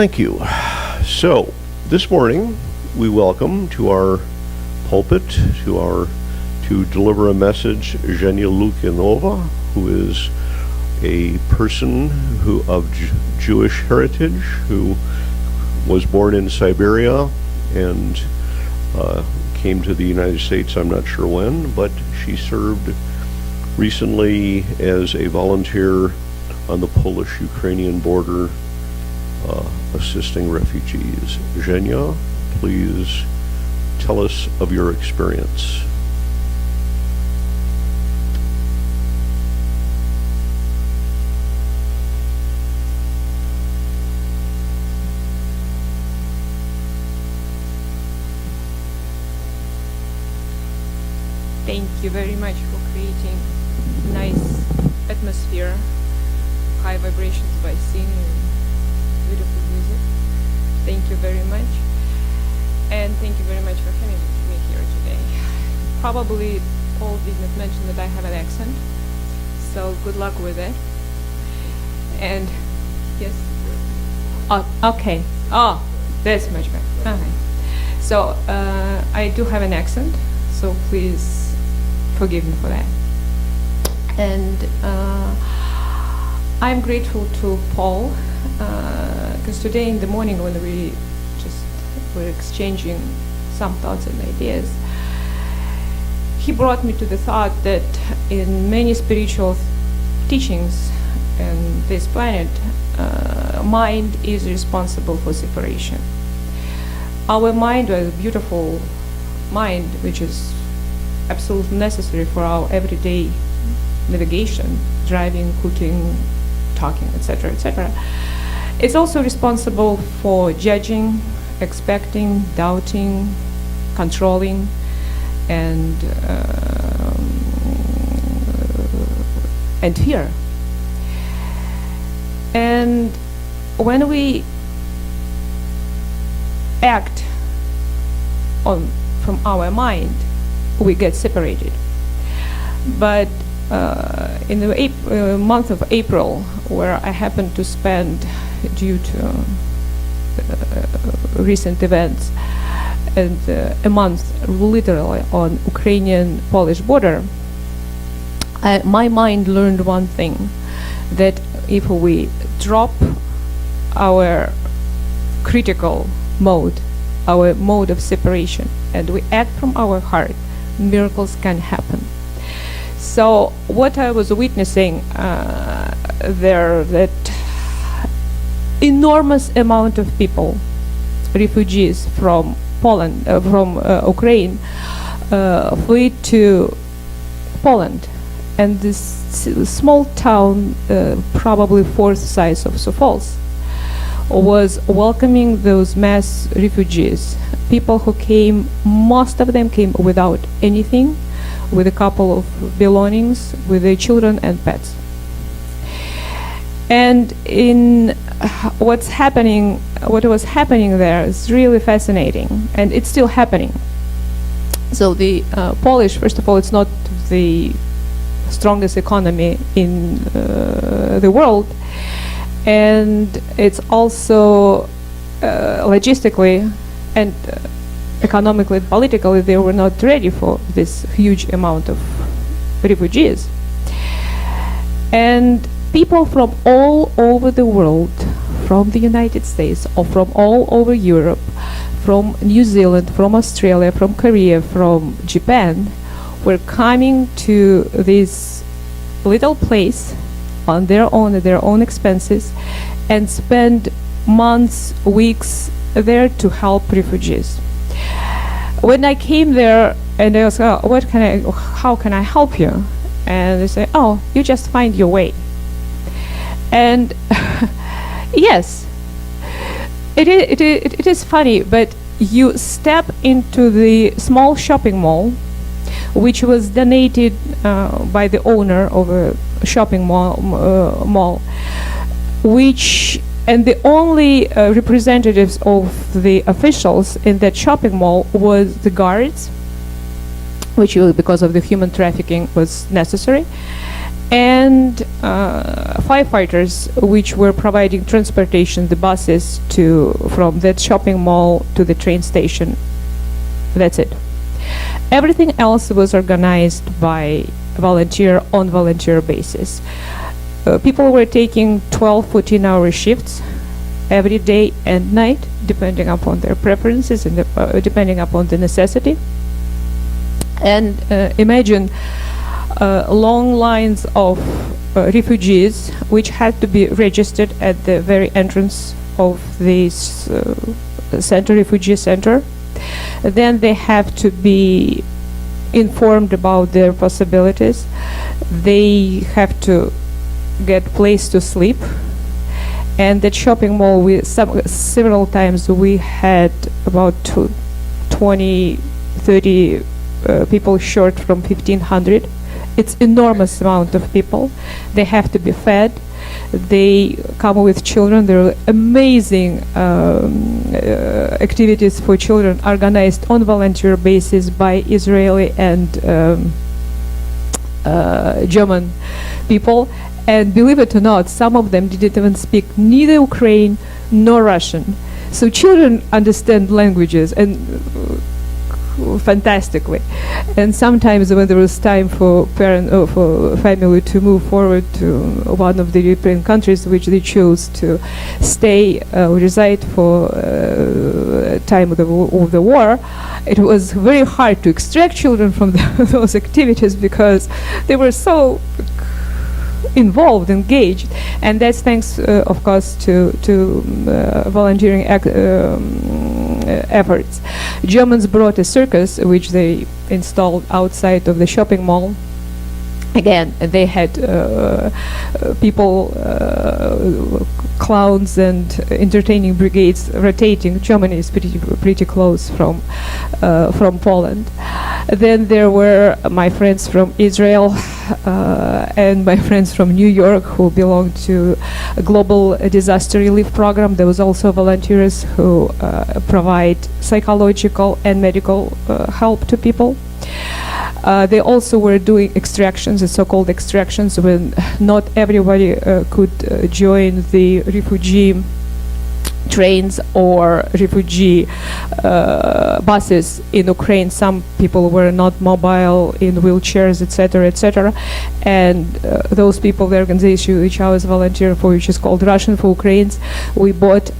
thank you. So, this morning we welcome to our pulpit, to deliver a message, Zhenya Lukyunova, who is a person of Jewish heritage, who was born in Siberia and came to the United States, I'm not sure when, but she served recently as a volunteer on the Polish-Ukrainian border, assisting refugees. Zhenya, please tell us of your experience. Thank you very much for creating nice atmosphere, high vibrations by singing and beautiful music. Thank you very much. And thank you very much for having me here today. Probably Paul did not mention that I have an accent, so good luck with it. And yes. Oh, okay. Oh, that's much better. Okay. So I do have an accent, so please forgive me for that. And I'm grateful to Paul because today in the morning when we just were exchanging some thoughts and ideas, he brought me to the thought that in many spiritual teachings on this planet, mind is responsible for separation. Our mind, a beautiful mind, which is absolutely necessary for our everyday navigation, driving, cooking, talking, etc., etc., it's also responsible for judging, expecting, doubting, controlling, and fear. And when we act from our mind, we get separated. But in the month of April, where I happened to spend, due to recent events, and a month literally on Ukrainian-Polish border, my mind learned one thing, that if we drop our critical mode, our mode of separation, and we act from our heart, miracles can happen. So what I was witnessing there, that enormous amount of people, refugees from Poland, from Ukraine, fled to Poland, and this small town, probably fourth size of Sioux Falls, was welcoming those mass refugees. People who came, most of them came without anything, with a couple of belongings, with their children and pets. And in what was happening there is really fascinating, and it's still happening. So the Polish, first of all, it's not the strongest economy in the world, and it's also logistically and economically and politically, they were not ready for this huge amount of refugees. And people from all over the world, from the United States or from all over Europe, from New Zealand, from Australia, from Korea, from Japan, were coming to this little place on their own, at their own expenses, and spend months, weeks there to help refugees. When I came there and I was, how can I help you? And they say, oh, you just find your way. And yes, it is funny, but you step into the small shopping mall, which was donated by the owner of a shopping mall, which, and the only representatives of the officials in that shopping mall was the guards, which because of the human trafficking was necessary, and firefighters, which were providing transportation, the buses from that shopping mall to the train station. That's it. Everything else was organized by on volunteer basis. People were taking 12, 14-hour shifts every day and night, depending upon their preferences and depending upon the necessity. And imagine long lines of refugees which had to be registered at the very entrance of this refugee center. Then they have to be informed about their possibilities. They have to get place to sleep. And that shopping mall, several times we had about 20, 30 people short from 1,500. It's enormous amount of people. They have to be fed. They come with children. There are amazing activities for children organized on volunteer basis by Israeli and German people. And believe it or not, some of them didn't even speak neither Ukrainian nor Russian. So children understand languages and fantastically. And sometimes when there was time for for family to move forward to one of the European countries which they chose to stay reside for time of the war, it was very hard to extract children from those activities because they were so involved, engaged, and that's thanks, of course, to volunteering efforts. Germans brought a circus which they installed outside of the shopping mall. Again, they had people, clowns and entertaining brigades rotating. Germany is pretty close from Poland. Then there were my friends from Israel and my friends from New York who belonged to a global disaster relief program. There was also volunteers who provide psychological and medical help to people. They also were doing extractions, the so-called extractions, when not everybody could join the refugee trains or refugee buses in Ukraine. Some people were not mobile, in wheelchairs, etc., etc. And those people, the organization which I was volunteering for, which is called Russian for Ukrainians, we bought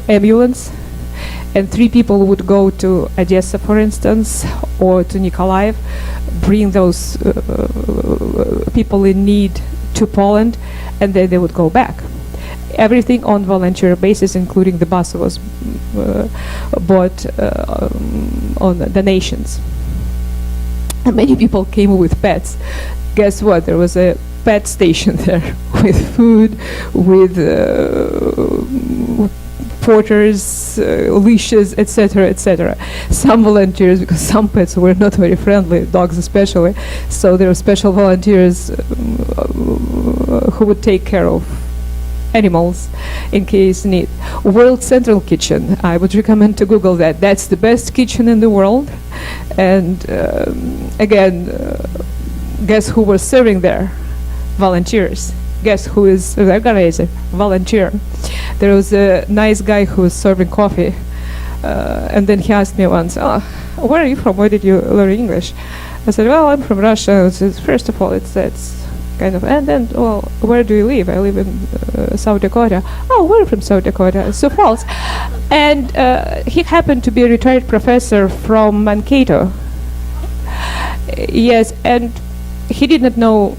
ambulance. And 3 people would go to Odessa, for instance, or to Nikolaev, bring those people in need to Poland, and then they would go back. Everything on volunteer basis, including the bus was bought on donations. And many people came with pets. Guess what? There was a pet station there with food, with porters, leashes, etc., etc. Some volunteers, because some pets were not very friendly, dogs especially, so there were special volunteers who would take care of animals in case need. World Central Kitchen, I would recommend to Google that. That's the best kitchen in the world. And again, guess who was serving there? Volunteers. Guess who is the organizer? Volunteer. There was a nice guy who was serving coffee, and then he asked me once, "Oh, where are you from? Where did you learn English?" I said, "Well, I'm from Russia." First of all, it's kind of, and then, well, where do you live? I live in South Dakota. Oh, we're from South Dakota, Sioux Falls. And he happened to be a retired professor from Mankato. Yes, and he did not know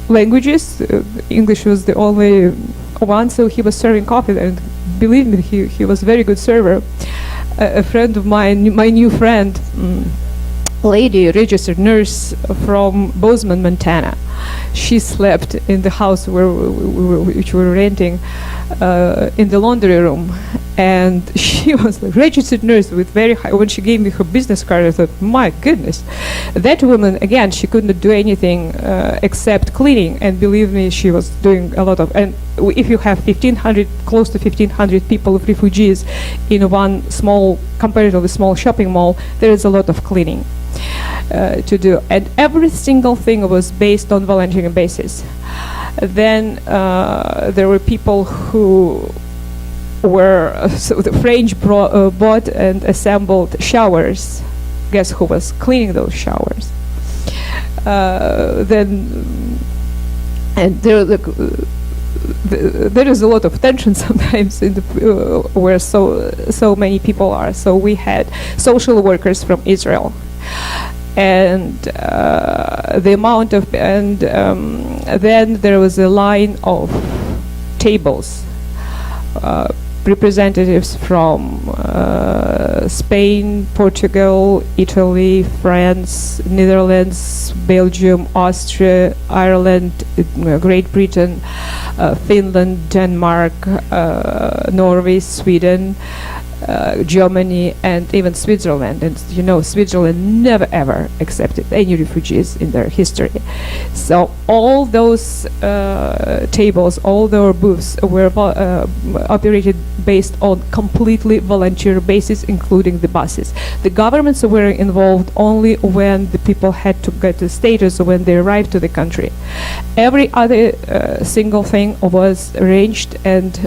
languages. English was the only one, so he was serving coffee there. And believe me, he was a very good server. A friend of mine, my new friend, lady, registered nurse from Bozeman, Montana. She slept in the house which we were renting, in the laundry room, and she was a registered nurse with very high. When she gave me her business card, I thought, my goodness, that woman, again, she couldn't do anything except cleaning, and believe me, she was doing a lot of. And if you have 1,500, close to 1,500 people of refugees in one small, comparatively small shopping mall, there is a lot of cleaning. to do, and every single thing was based on volunteering basis. Then there were people who were so the French bought and assembled showers. Guess who was cleaning those showers? Then and there is a lot of tension sometimes in the where so many people are. So we had social workers from Israel, and the amount of then there was a line of tables, representatives from Spain, Portugal, Italy, France, Netherlands, Belgium, Austria, Ireland, Great Britain, Finland, Denmark, Norway, Sweden, Germany, and even Switzerland. And you know, Switzerland never ever accepted any refugees in their history. So all those tables, all their booths were operated based on completely volunteer basis, including the buses. The governments were involved only when the people had to get a status when they arrived to the country. Every other single thing was arranged and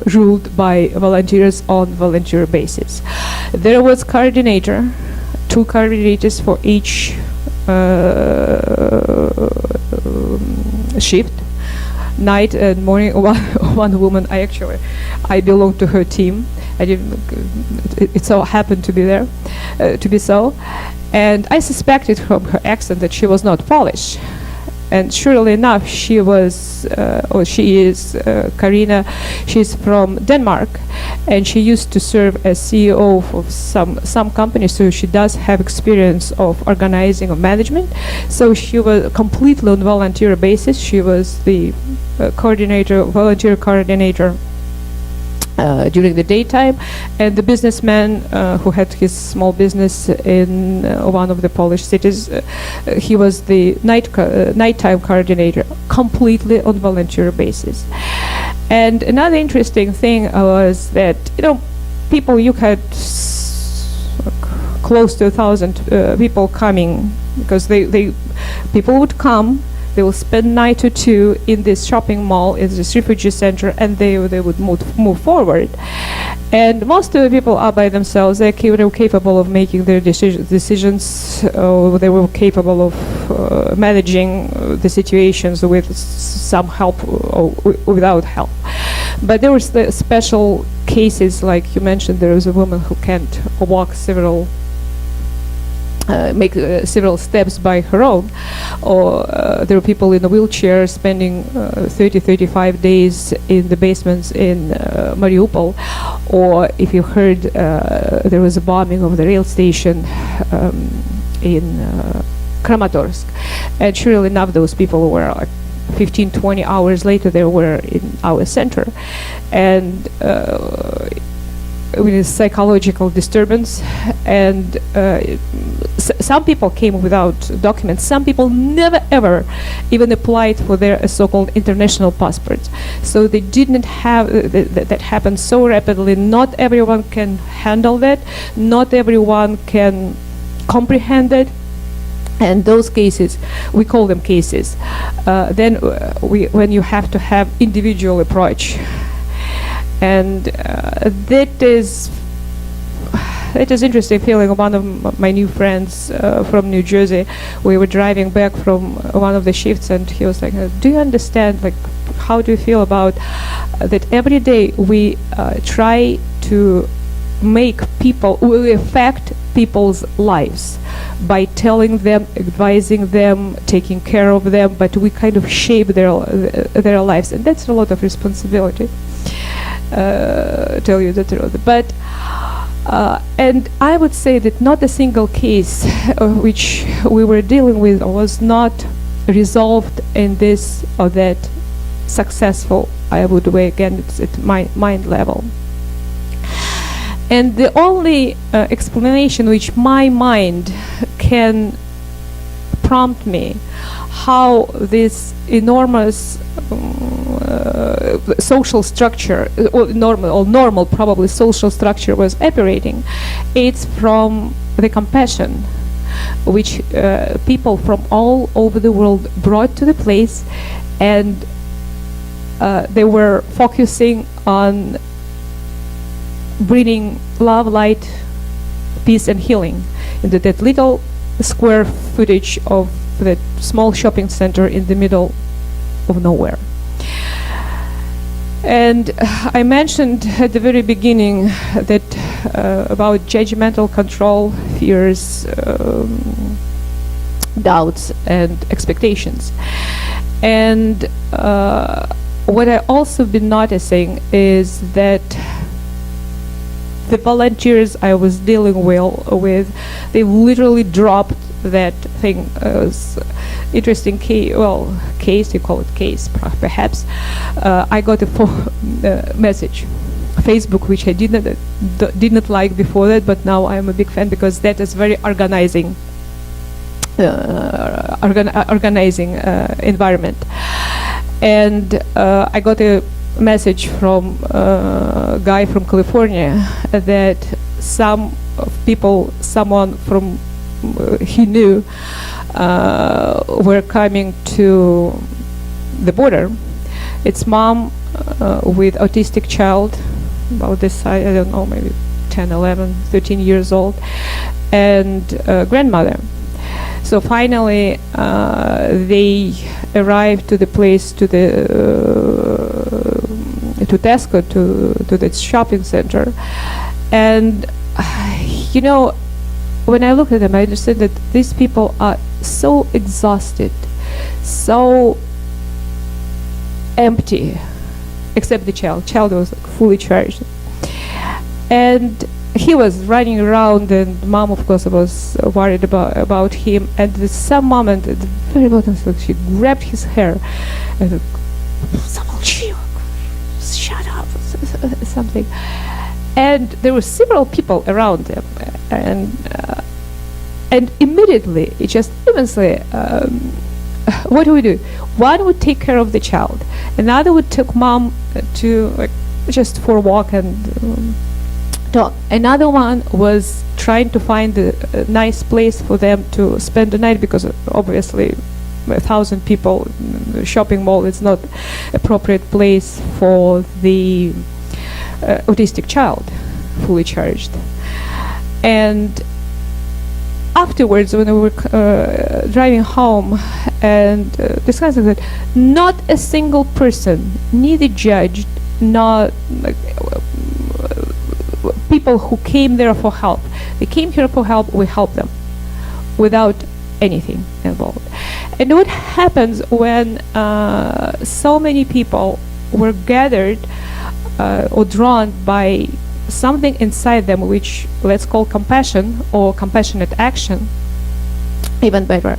ruled by volunteers on volunteer basis. There was coordinator, 2 coordinators for each shift, night and morning. One woman, I belonged to her team. I didn't. It so happened to be there, to be so, and I suspected from her accent that she was not Polish. And surely enough, she was, or she is, Karina. She's from Denmark, and she used to serve as CEO of some company. So she does have experience of organizing, of management. So she was completely on volunteer basis. She was the coordinator, volunteer coordinator. During the daytime, and the businessman who had his small business in one of the Polish cities, he was the nighttime coordinator, completely on volunteer basis. And another interesting thing was that, you know, people, you had close to 1,000 people coming, because people would come. They will spend night or two in this shopping mall, in this refugee center, and they would move forward. And most of the people are by themselves. They were capable of making their decisions. They were capable of managing the situations with some help or without help. But there were special cases, like you mentioned. There was a woman who can't walk make several steps by her own, or there were people in a wheelchair spending 30-35 days in the basements in Mariupol, or if you heard there was a bombing of the rail station in Kramatorsk, and surely enough those people were 15-20 hours later they were in our center, and with psychological disturbance, and some people came without documents. Some people never ever even applied for their so-called international passports. So they didn't have that happened so rapidly. Not everyone can handle that. Not everyone can comprehend it. And those cases, we call them cases. Then when you have to have individual approach. And that is interesting feeling. One of my new friends from New Jersey, we were driving back from one of the shifts, and he was like, do you understand, like, how do you feel about that every day we try to make people, we affect people's lives by telling them, advising them, taking care of them, but we kind of shape their lives, and that's a lot of responsibility. Tell you the truth, but and I would say that not a single case which we were dealing with was not resolved in this or that successful, I would weigh again, it's at my mind level. And the only explanation which my mind can prompt me how this enormous social structure, or normal probably social structure was operating, it's from the compassion which people from all over the world brought to the place, and they were focusing on bringing love, light, peace, and healing into that little square footage of that small shopping center in the middle of nowhere. And I mentioned at the very beginning that about judgmental control, fears, doubts, and expectations. And what I also been noticing is that the volunteers I was dealing with, they literally dropped that thing. Interesting case, you call it case, perhaps. I got a message, Facebook, which I didn't like before that, but now I'm a big fan because that is very organizing environment. And I got a message from a guy from California that someone from he knew were coming to the border. It's mom with autistic child, about this size, I don't know, maybe 10, 11, 13 years old, and grandmother. So finally, they arrived to the place, to Tesco, to the shopping center, and you know, when I look at them, I understand that these people are so exhausted, so empty, except the child. Child was like fully charged, and he was running around, and mom, of course, was worried about him. And at some moment, at the very bottom, she grabbed his hair and shut up, something. And there were several people around them, and immediately, it just immensely, what do we do? One would take care of the child, another would take mom to just for a walk and talk. Another one was trying to find a nice place for them to spend the night, because obviously 1,000 people, the shopping mall is not appropriate place for the autistic child, fully charged. And afterwards, when we were driving home and discussing that, not a single person, neither judged, not people who came there for help. They came here for help, we helped them without anything involved. And what happens when so many people were gathered or drawn by something inside them, which let's call compassion or compassionate action, even better.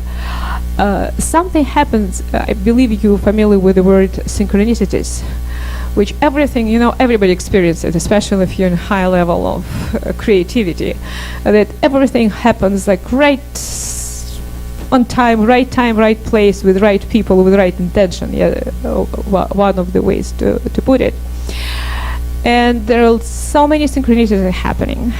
Something happens, I believe you're familiar with the word synchronicities, which everything, you know, everybody experiences, especially if you're in a high level of creativity, that everything happens like right on time, right place, with right people, with right intention. Yeah, one of the ways to put it. And there are so many synchronicities happening.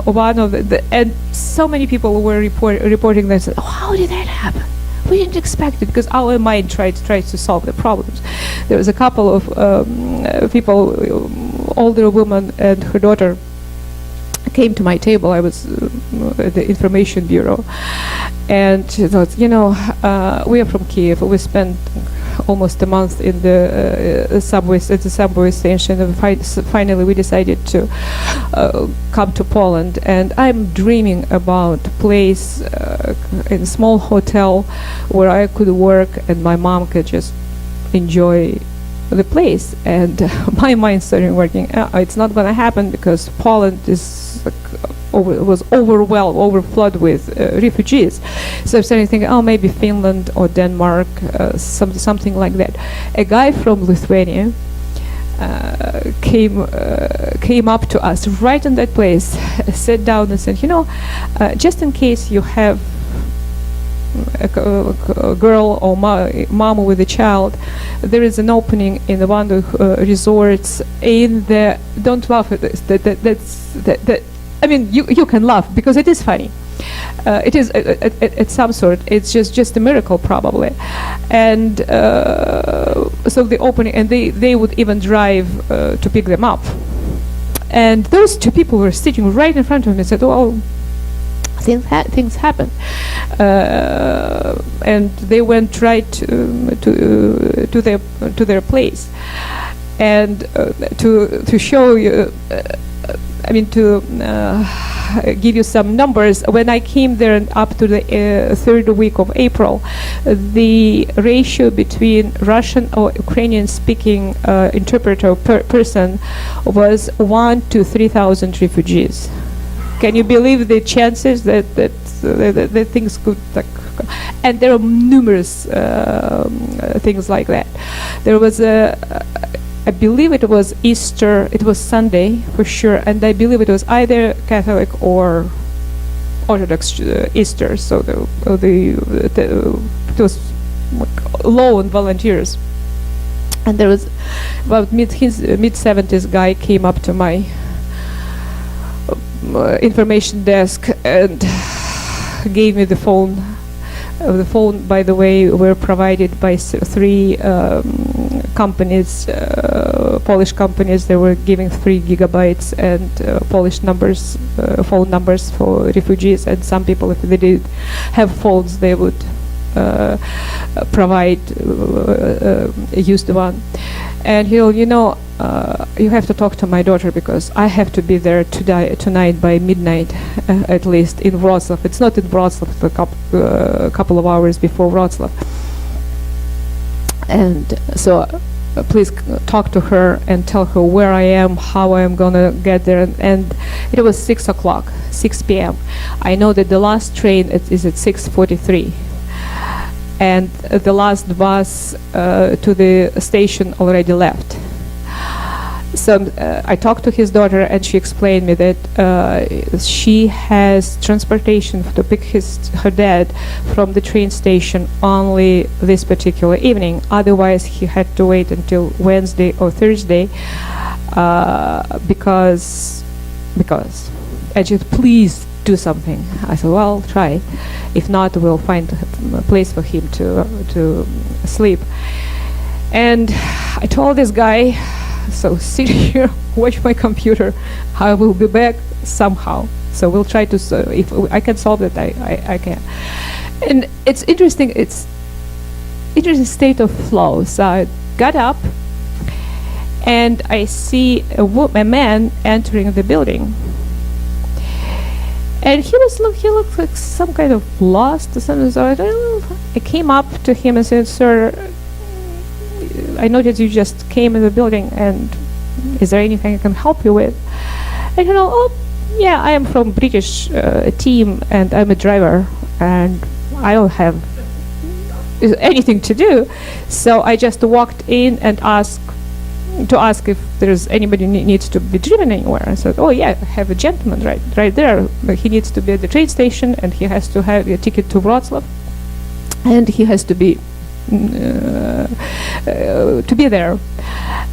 One of and so many people were reporting that, oh, how did that happen? We didn't expect it, because our mind tries to solve the problems. There was a couple of people, older woman and her daughter, came to my table. I was at the information bureau, and she thought, you know, we are from Kiev. We spent almost a month in the subway station, and finally we decided to come to Poland. And I'm dreaming about a place in a small hotel where I could work and my mom could just enjoy the place. And my mind started working. It's not going to happen, because Poland is was overflowed with refugees. So I'm starting to think, oh, maybe Finland or Denmark, something like that. A guy from Lithuania came up to us right in that place, sat down and said, you know, just in case you have a girl or mom with a child, there is an opening in one of the resorts in the, don't laugh at this, I mean, you can laugh because it is funny. It is at some sort. It's just a miracle probably, and so the opening, and they would even drive to pick them up, and those two people were sitting right in front of me and said, "Oh, things happen," and they went right to their place, and to show you. I mean, to give you some numbers, when I came there and up to the third week of April, the ratio between Russian or Ukrainian speaking interpreter person was 1 to 3,000 refugees. Can you believe the chances that things could, like, and there are numerous things like that. There was I believe it was Easter, it was Sunday for sure, and I believe it was either Catholic or Orthodox Easter, so it was like low on volunteers. And there was about mid-70s guy came up to my information desk and gave me the phone. The phone, by the way, were provided by three companies, Polish companies. They were giving 3 gigabytes and Polish numbers, phone numbers for refugees. And some people, if they did have phones, they would provide a used one. And he'll, you have to talk to my daughter because I have to be there tonight by midnight, at least in Wrocław. It's not in Wrocław, it's a couple of hours before Wrocław. And so please talk to her and tell her where I am, how I am gonna get there. And it was 6 o'clock, 6 p.m. I know that the last train is at 6:43. And the last bus to the station already left. So I talked to his daughter, and she explained me that she has transportation to pick her dad from the train station only this particular evening. Otherwise, he had to wait until Wednesday or Thursday because. And she said, "Please do something." I said, "Well, try. If not, we'll find a place for him to sleep." And I told this guy, "So sit here, watch my computer. I will be back somehow. So we'll try to, if I can solve it, I can." And it's interesting. It's interesting state of flow. So I got up, and I see a man entering the building. And he looked like some kind of lost or something. So I came up to him and said, "Sir, I noticed you just came in the building, and is there anything I can help you with?" And "Oh, yeah, I am from British team, and I'm a driver, and I don't have anything to do." So I just walked in and asked if there's anybody needs to be driven anywhere. I said, "Oh yeah, I have a gentleman right there. He needs to be at the train station, and he has to have a ticket to Wrocław, and he has to be there."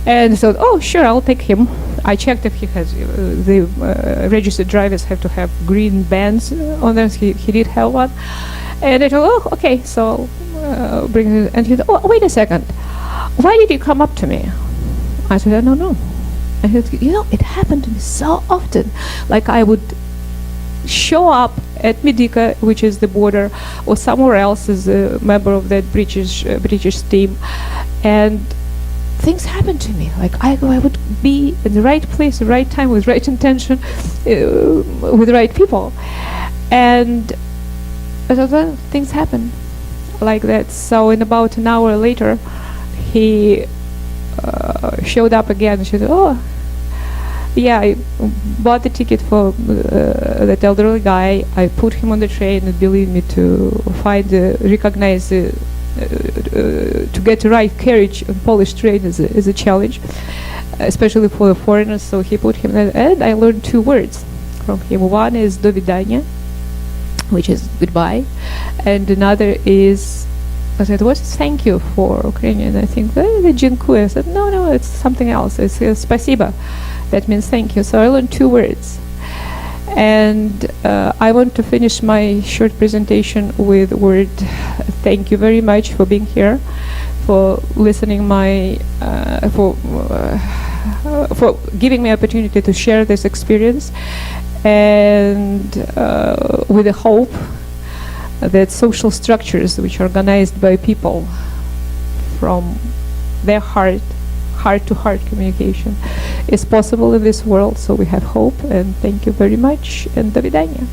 And so, "Oh sure, I'll take him." I checked if he has the registered drivers have to have green bands on them. He did have one, and I told, "Oh okay, so bring him." And he said, "Oh wait a second, why did you come up to me?" I said, "I don't know." And he said, "It happened to me so often. Like I would show up at Medica, which is the border, or somewhere else as a member of that British team, and things happen to me. Like I would be in the right place, the right time, with right intention, with the right people, and things happen like that." So in about an hour later, he showed up again. She said, "Oh yeah, I bought the ticket for that elderly guy. I put him on the train, and believe me, to recognize to get the right carriage on Polish train is a challenge, especially for the foreigners." So he put him there, and I learned 2 words from him. One is "do vidania," which is goodbye, and another is, I said, "What's thank you for Ukrainian?" I think, "Dziękuję." I said, no, it's something else. It's spasiba. That means thank you. So I learned 2 words. And I want to finish my short presentation with word thank you very much for being here, for listening for giving me opportunity to share this experience, and with the hope that social structures which are organized by people from their heart-to-heart communication is possible in this world. So we have hope, and thank you very much, and до видания.